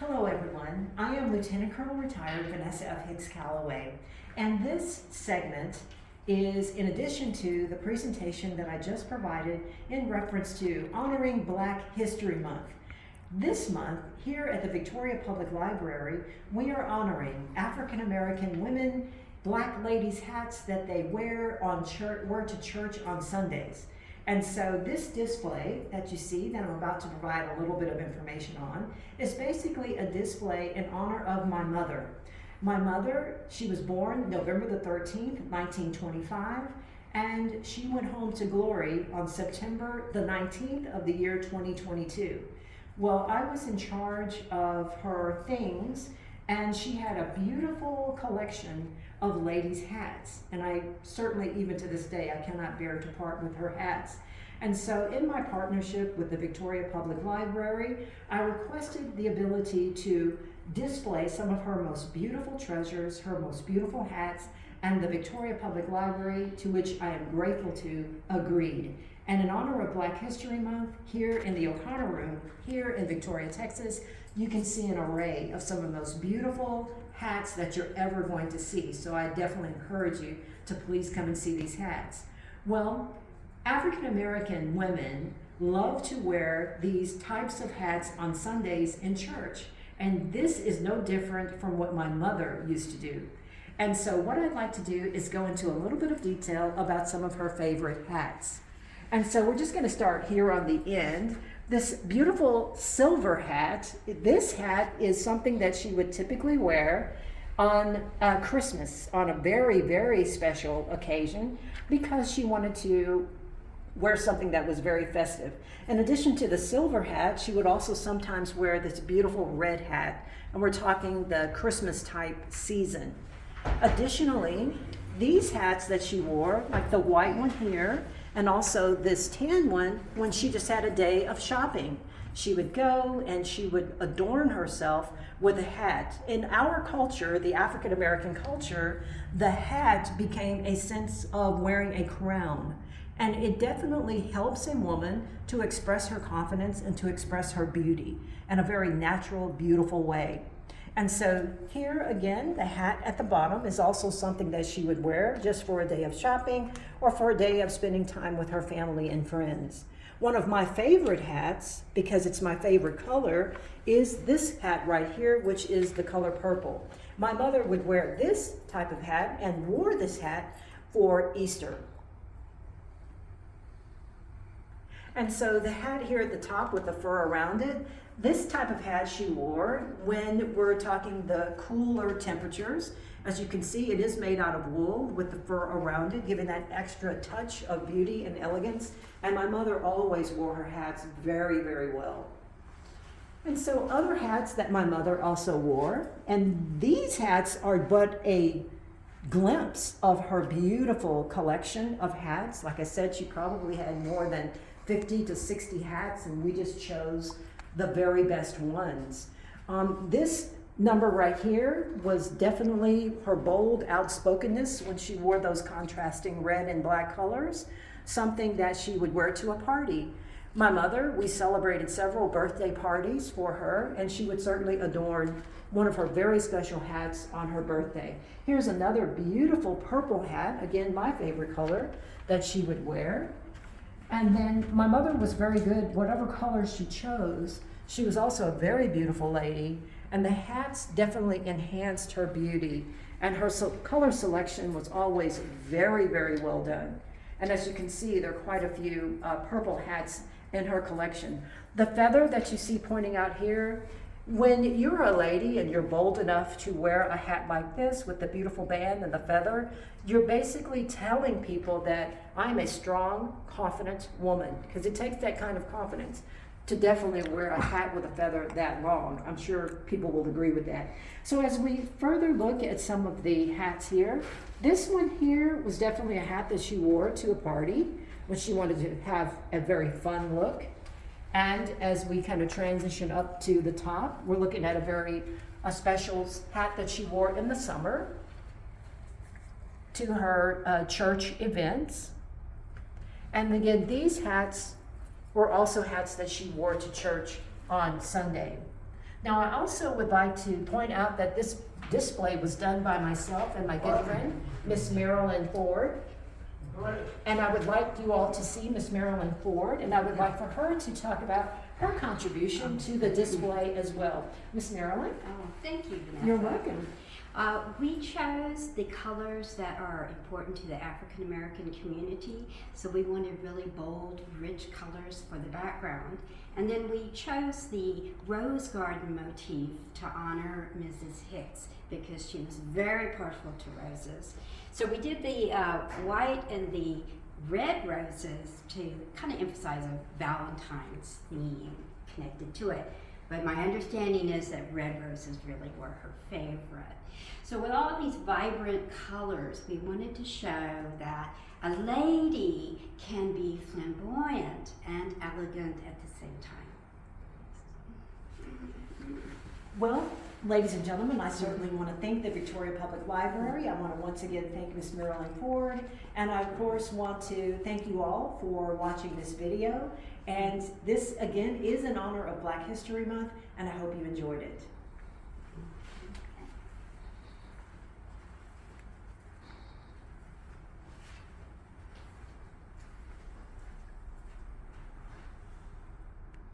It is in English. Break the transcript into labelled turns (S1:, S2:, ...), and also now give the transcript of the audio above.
S1: Hello everyone, I am Lieutenant Colonel Retired Vanessa F. Hicks-Callaway, and this segment is in addition to the presentation that I just provided in reference to honoring Black History Month. This month, here at the Victoria Public Library, we are honoring African American women, Black ladies' hats that they wear to church on Sundays. And so this display that you see that I'm about to provide a little bit of information on is basically a display in honor of my mother. My mother, she was born November the 13th, 1925, and she went home to glory on September the 19th of the year 2022. Well, I was in charge of her things, and she had a beautiful collection of ladies' hats. And I certainly, even to this day, I cannot bear to part with her hats. And so in my partnership with the Victoria Public Library, I requested the ability to display some of her most beautiful treasures, her most beautiful hats, and the Victoria Public Library, to which I am grateful to, agreed. And in honor of Black History Month, here in the O'Connor Room, here in Victoria, Texas, you can see an array of some of the most beautiful hats that you're ever going to see. So I definitely encourage you to please come and see these hats. Well, African American women love to wear these types of hats on Sundays in church. And this is no different from what my mother used to do. And so what I'd like to do is go into a little bit of detail about some of her favorite hats. And so we're just going to start here on the end. This beautiful silver hat, this hat is something that she would typically wear on Christmas, on a very, very special occasion, because she wanted to wear something that was very festive. In addition to the silver hat, she would also sometimes wear this beautiful red hat, and we're talking the Christmas type season. Additionally, these hats that she wore, like the white one here, and also this tan one, when she just had a day of shopping. She would go and she would adorn herself with a hat. In our culture, the African American culture, the hat became a sense of wearing a crown. And it definitely helps a woman to express her confidence and to express her beauty in a very natural, beautiful way. And so here again, the hat at the bottom is also something that she would wear just for a day of shopping or for a day of spending time with her family and friends. One of my favorite hats, because it's my favorite color, is this hat right here, which is the color purple. My mother would wear this type of hat and wore this hat for Easter. And so the hat here at the top with the fur around it, this type of hat she wore when we're talking the cooler temperatures. As you can see, it is made out of wool with the fur around it, giving that extra touch of beauty and elegance. And my mother always wore her hats very, very well. And so other hats that my mother also wore, and these hats are but a glimpse of her beautiful collection of hats. Like I said, she probably had more than 50 to 60 hats, and we just chose the very best ones. This number right here was definitely her bold outspokenness when she wore those contrasting red and black colors, something that she would wear to a party. My mother, we celebrated several birthday parties for her, and she would certainly adorn one of her very special hats on her birthday. Here's another beautiful purple hat, again, my favorite color, that she would wear. And then my mother was very good, whatever color she chose. She was also a very beautiful lady, and the hats definitely enhanced her beauty. And her color selection was always very, very well done. And as you can see, there are quite a few purple hats in her collection. The feather that you see pointing out here, when you're a lady and you're bold enough to wear a hat like this with the beautiful band and the feather, you're basically telling people that I'm a strong, confident woman, because it takes that kind of confidence to definitely wear a hat with a feather that long. I'm sure people will agree with that. So as we further look at some of the hats here, this one here was definitely a hat that she wore to a party when she wanted to have a very fun look. And as we kind of transition up to the top, we're looking at a special hat that she wore in the summer to her church events. And again, these hats were also hats that she wore to church on Sunday. Now, I also would like to point out that this display was done by myself and my good friend, Miss Marilyn Ford. And I would like you all to see Miss Marilyn Ford, and I would like for her to talk about her contribution to the display as well. Miss Marilyn?
S2: Oh, thank you, Vanessa.
S1: You're welcome.
S2: We chose the colors that are important to the African American community, so we wanted really bold, rich colors for the background. And then we chose the rose garden motif to honor Mrs. Hicks because she was very partial to roses. So we did the white and the red roses to kind of emphasize a Valentine's theme connected to it. But my understanding is that red roses really were her favorite. So with all of these vibrant colors, we wanted to show that a lady can be flamboyant and elegant at the same time.
S1: Well, ladies and gentlemen, I certainly want to thank the Victoria Public Library. I want to once again thank Miss Marilyn Ford, and I of course want to thank you all for watching this video. And this again is in honor of Black History Month, and I hope you enjoyed it.